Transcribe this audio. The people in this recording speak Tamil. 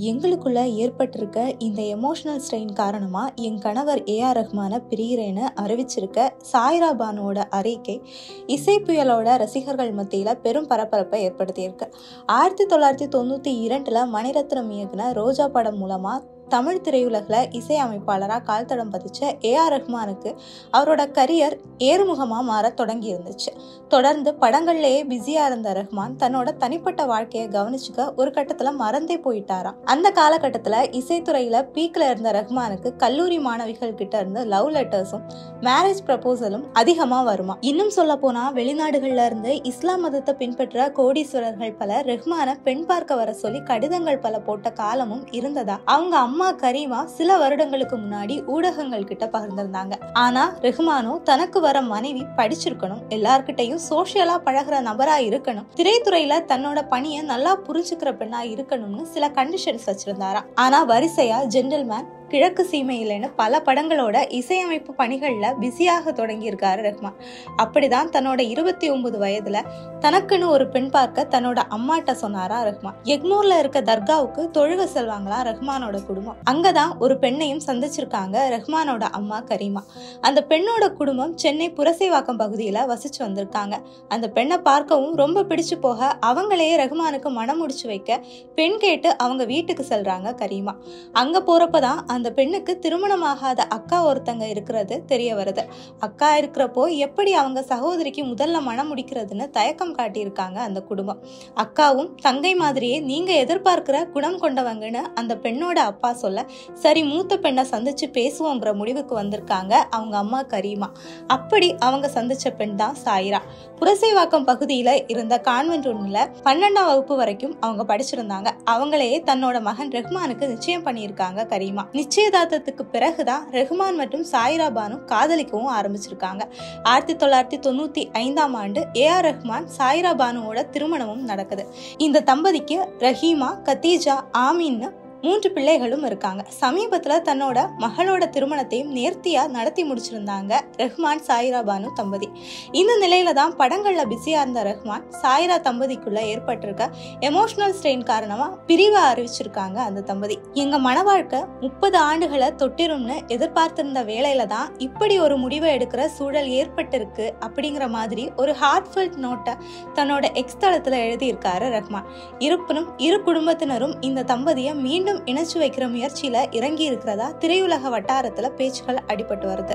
எங்களுக்குள்ள ஏற்பட்டிருக்க இந்த எமோஷனல் ஸ்ட்ரெயின் காரணமா என் கணவர் ஏஆர் ரஹ்மானை பிரிகிறேன்னு அறிவிச்சிருக்க சாய்ரா பானுவோட அறிக்கை இசை புயலோட ரசிகர்கள் மத்தியில பெரும் பரபரப்பை ஏற்படுத்தியிருக்கு. 1992 மணிரத்னம் இயக்குன ரோஜா படம் மூலமா தமிழ் திரையுலகில் இசை அமைப்பாளராக கால்தடம் பதிச்ச ஏஆர் ரஹ்மானுக்கு அவரோட கரியர் ஏறுமுகமாக மாற தொடங்கி இருந்துச்சு. தொடர்ந்து படங்கள்லேயே பிஸியாக இருந்த ரஹ்மான் தன்னோட தனிப்பட்ட வாழ்க்கையை கவனிச்சுக்க ஒரு கட்டத்தில் மறந்தே போயிட்டாராம். அந்த காலகட்டத்தில் இசைத்துறையில் பீக்கில் இருந்த ரஹ்மானுக்கு கல்லூரி மாணவிகள் கிட்ட இருந்து லவ் லெட்டர்ஸும் மேரேஜ் ப்ரப்போசலும் அதிகமாக வருமா. இன்னும் சொல்ல போனால் வெளிநாடுகள்ல இருந்து இஸ்லாம் மதத்தை பின்பற்ற கோடீஸ்வரர்கள் பல ரஹ்மானை பெண் பார்க்க வர சொல்லி கடிதங்கள் பல போட்ட காலமும் இருந்ததா அவங்க அம்மா கரீமா சில வருடங்களுக்கு முன்னாடி ஊடகங்கள் கிட்ட பகிர்ந்திருந்தாங்க. ஆனா ரஹ்மானோ தனக்கு வர மனைவி படிச்சிருக்கணும், எல்லார்கிட்டையும் சோசியலா பழகுற நபரா இருக்கணும், திரைத்துறையில தன்னோட பணியை நல்லா புரிஞ்சுக்கிற பெண்ணா இருக்கணும்னு சில கண்டிஷன்ஸ் வச்சிருந்தாரா. ஆனா வரிசையா ஜென்டில்மேன், கிழக்கு சீமையிலன்னு பல படங்களோட இசையமைப்பு பணிகள்ல பிஸியாக தொடங்கி இருக்காரு ரஹ்மான். அப்படிதான் தன்னோட 29 வயதுல தனக்குன்னு ஒரு பெண் பார்க்க தன்னோட அம்மாட்ட சொன்னாரா ரஹ்மான். எக்மோர்ல இருக்க தர்காவுக்கு தொழுக செல்வாங்களா ரஹ்மானோட குடும்பம். அங்கதான் ஒரு பெண்ணையும் சந்திச்சிருக்காங்க ரஹ்மானோட அம்மா கரீமா. அந்த பெண்ணோட குடும்பம் சென்னை புரசைவாக்கம் பகுதியில வசிச்சு வந்திருக்காங்க. அந்த பெண்ணை பார்க்கவும் ரொம்ப பிடிச்சு போக அவங்களே ரஹ்மானுக்கு மனம் முடிச்சு வைக்க பெண் கேட்டு அவங்க வீட்டுக்கு செல்றாங்க கரீமா. அங்க போறப்பதான் அந்த பெண்ணுக்கு திருமணமாகாத அக்கா ஒருத்தங்க இருக்கிறது தெரிய வருது. அக்கா இருக்கிறப்போ எப்படி அவங்க சகோதரிக்கு முதல்ல மனம் முடிக்கிறதுன்னு தயக்கம் காட்டியிருக்காங்க அந்த குடும்பம். அக்காவும் தங்கை மாதிரியே நீங்க எதிர்பார்க்கிற குணம் கொண்டவங்கன்னு அந்த பெண்ணோட அப்பா சொல்ல, சரி மூத்த பெண்ணை சந்திச்சு பேசுவோங்கிற முடிவுக்கு வந்திருக்காங்க அவங்க அம்மா கரீமா. அப்படி அவங்க சந்திச்ச பெண் தான் சாய்ரா. புரசைவாக்கம் பகுதியில இருந்த கான்வென்ட் ஒன்றுல 12ஆம் வகுப்பு வரைக்கும் அவங்க படிச்சிருந்தாங்க. அவங்களே தன்னோட மகன் ரஹ்மானுக்கு நிச்சயம் பண்ணியிருக்காங்க கரீமா. நிச்சயதார்த்தத்துக்கு பிறகுதான் ரஹ்மான் மற்றும் சாய்ரா பானு காதலிக்கவும் ஆரம்பிச்சிருக்காங்க. 1995ஆம் ஆண்டு ஏஆர் ரஹ்மான் சாய்ரா பானுவோட திருமணமும் நடக்குது. இந்த தம்பதிக்கு ரஹீமா, கத்தீஜா, ஆமீன்னு 3 பிள்ளைகளும் இருக்காங்க. சமீபத்துல தன்னோட மகளோட திருமணத்தையும் நேர்த்தியா நடத்தி முடிச்சிருந்தாங்க ரஹ்மான் சாய்ரா பானு தம்பதி. இந்த நிலையில தான் படங்கள்ல பிஸியா இருந்த ரஹ்மான் சாய்ரா தம்பதிக்குள்ள ஏற்பட்டிருக்க எமோஷனல் ஸ்ட்ரெயின் காரணமா பிரிவை அறிவிச்சிருக்காங்க அந்த தம்பதி. எங்க மனவாழ்க்கை 30 ஆண்டுகளை தொட்டிரும்னு எதிர்பார்த்திருந்த வேளையில தான் இப்படி ஒரு முடிவை எடுக்கிற சூழல் ஏற்பட்டிருக்கு அப்படிங்கிற மாதிரி ஒரு ஹார்ட்ஃபெல்ட் நோட்டை தன்னோட எக்ஸ் தளத்துல எழுதியிருக்காரு ரஹ்மான். இருப்பினும் இரு குடும்பத்தினரும் இந்த தம்பதியை மீண்டும் இணைச்சு வைக்கிற முயற்சியில இறங்கி இருக்கிறதா திரையுலக வட்டாரத்துல பேச்சுகள் அடிபட்டு வருது.